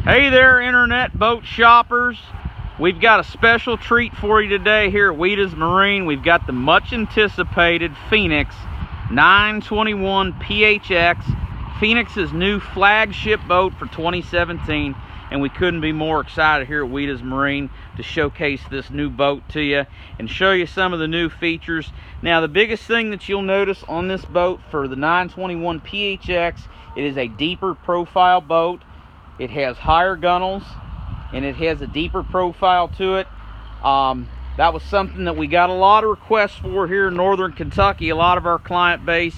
Hey there, internet boat shoppers. We've got a special treat for you today here at Weeda's Marine. We've got the much anticipated Phoenix 921 PHX, Phoenix's new flagship boat for 2017. And we couldn't be more excited here at Weeda's Marine to showcase this new boat to you and show you some of the new features. Now, the biggest thing that you'll notice on this boat for the 921 PHX, it is a deeper profile boat. It has higher gunnels and it has a deeper profile to it. That was something that we got a lot of requests for here in northern Kentucky. A lot of our client base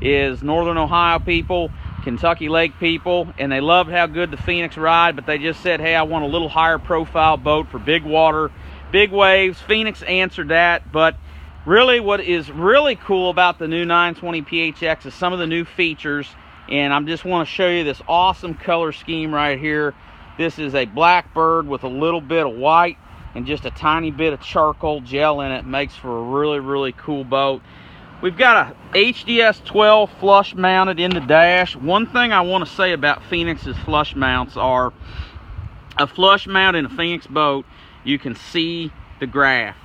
is northern Ohio people, Kentucky Lake people, and they loved how good the Phoenix ride, but they just said, hey, I want a little higher profile boat for big water, big waves. Phoenix answered that. But really, what is really cool about the new 920 PHX is some of the new features. And I just want to show you this awesome color scheme right here. This is a black bird with a little bit of white and just a tiny bit of charcoal gel in it. Makes for a really, really cool boat. We've got a HDS 12 flush mounted in the dash. One thing I want to say about Phoenix's flush mounts are a flush mount in a Phoenix boat, you can see the graph.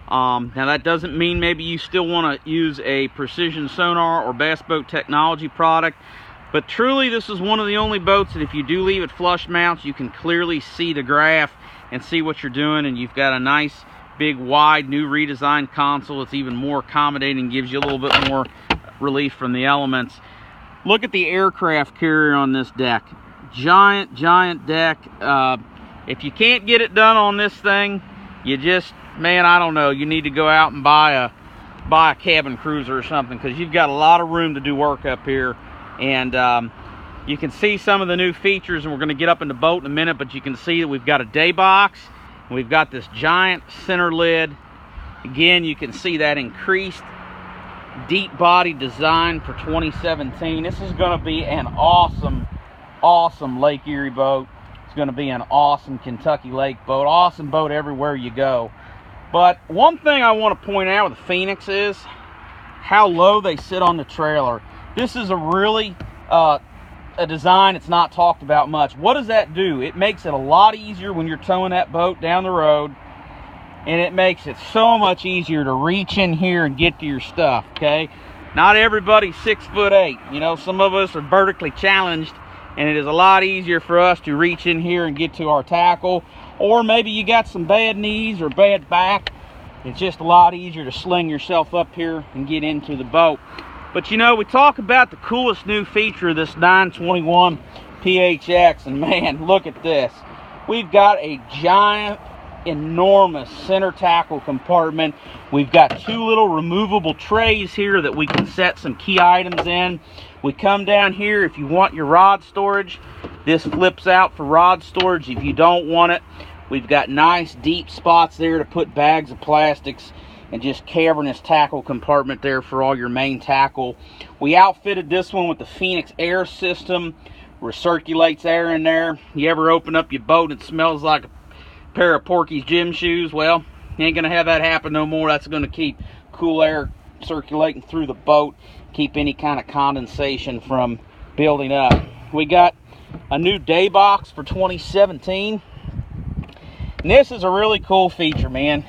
Now that doesn't mean maybe you still want to use a precision sonar or bass boat technology product. But truly, this is one of the only boats that if you do leave it flush mounts, you can clearly see the graph and see what you're doing. And you've got a nice, big, wide, new redesigned console. It's even more accommodating, gives you a little bit more relief from the elements. Look at the aircraft carrier on this deck. Giant, giant deck. If you can't get it done on this thing, you just, man, I don't know, you need to go out and buy a cabin cruiser or something, because you've got a lot of room to do work up here. And you can see some of the new features, and we're going to get up in the boat in a minute, but you can see that we've got a day box. We've got this giant center lid. Again, you can see that increased deep body design for 2017. This is going to be an awesome, awesome Lake Erie boat. It's going to be an awesome Kentucky Lake boat. Awesome boat everywhere you go. But one thing I want to point out with the Phoenix is how low they sit on the trailer. This is a really a design that's not talked about much. What does that do? It makes it a lot easier when you're towing that boat down the road, and it makes it so much easier to reach in here and get to your stuff, okay? Not everybody's 6'8". You know, some of us are vertically challenged, and it is a lot easier for us to reach in here and get to our tackle. Or maybe you got some bad knees or bad back. It's just a lot easier to sling yourself up here and get into the boat. But you know, we talk about the coolest new feature of this 921 PHX, and man, look at this. We've got a giant, enormous center tackle compartment. We've got two little removable trays here that we can set some key items in. We come down here, if you want your rod storage, this flips out for rod storage. If you don't want it, we've got nice deep spots there to put bags of plastics and just cavernous tackle compartment there for all your main tackle. We outfitted this one with the Phoenix air system, recirculates air in there. You ever open up your boat and it smells like a pair of Porky's gym shoes? Well, you ain't gonna have that happen no more. That's gonna keep cool air circulating through the boat, keep any kind of condensation from building up. We got a new day box for 2017, and this is a really cool feature, man.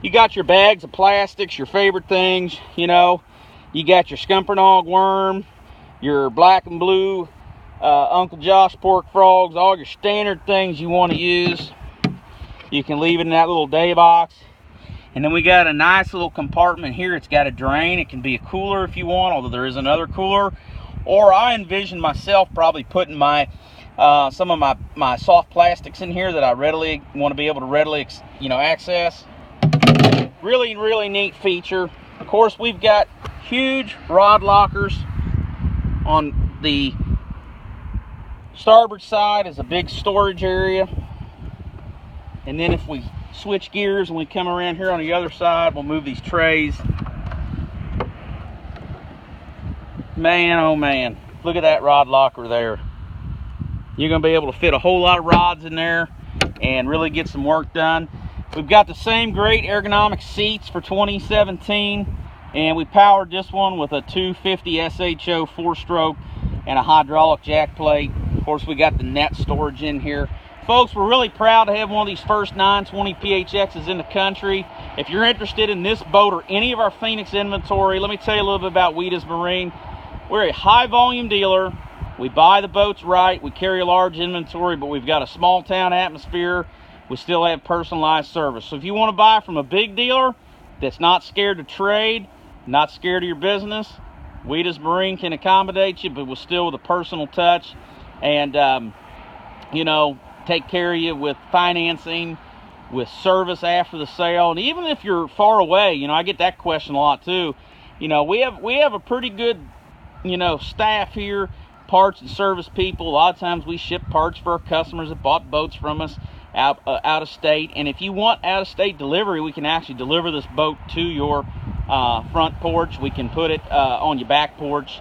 You got your bags of plastics, your favorite things, you know. You got your Scumpernog worm, your black and blue Uncle Josh pork frogs, all your standard things you want to use. You can leave it in that little day box. And then we got a nice little compartment here. It's got a drain. It can be a cooler if you want, although there is another cooler. Or I envision myself probably putting my some of my soft plastics in here that I readily want to be able to readily, you know, access. Really, really neat feature. Of course, we've got huge rod lockers on the starboard side. Is a big storage area. And then if we switch gears and we come around here on the other side, we'll move these trays. Man, oh man, look at that rod locker there. You're going to be able to fit a whole lot of rods in there and really get some work done. We've got the same great ergonomic seats for 2017, and we powered this one with a 250 SHO 4-stroke and a hydraulic jack plate. Of course, we got the net storage in here. Folks, we're really proud to have one of these first 920 PHXs in the country. If you're interested in this boat or any of our Phoenix inventory, let me tell you a little bit about Weedas Marine. We're a high volume dealer. We buy the boats right. We carry a large inventory, but we've got a small town atmosphere. We still have personalized service. So if you want to buy from a big dealer that's not scared to trade, not scared of your business, Weedas Marine can accommodate you, but we're still with a personal touch and, you know, take care of you with financing, with service after the sale. And even if you're far away, you know, I get that question a lot too. You know, we have a pretty good, you know, staff here, parts and service people. A lot of times we ship parts for our customers that bought boats from us out of state. And if you want out of state delivery, we can actually deliver this boat to your front porch. We can put it on your back porch.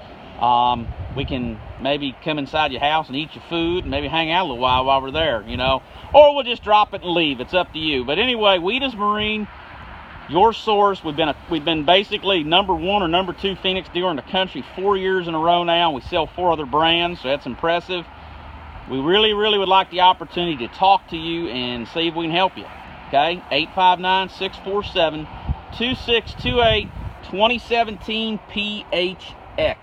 We can maybe come inside your house and eat your food and maybe hang out a little while we're there, you know, or we'll just drop it and leave. It's up to you. But anyway, Weedas Marine, your source. We've been basically #1 or #2 Phoenix dealer in the country 4 years in a row now. We sell 4 other brands, so that's impressive. We really would like the opportunity to talk to you and see if we can help you. Okay, 859-647-2628, 2017 PHX.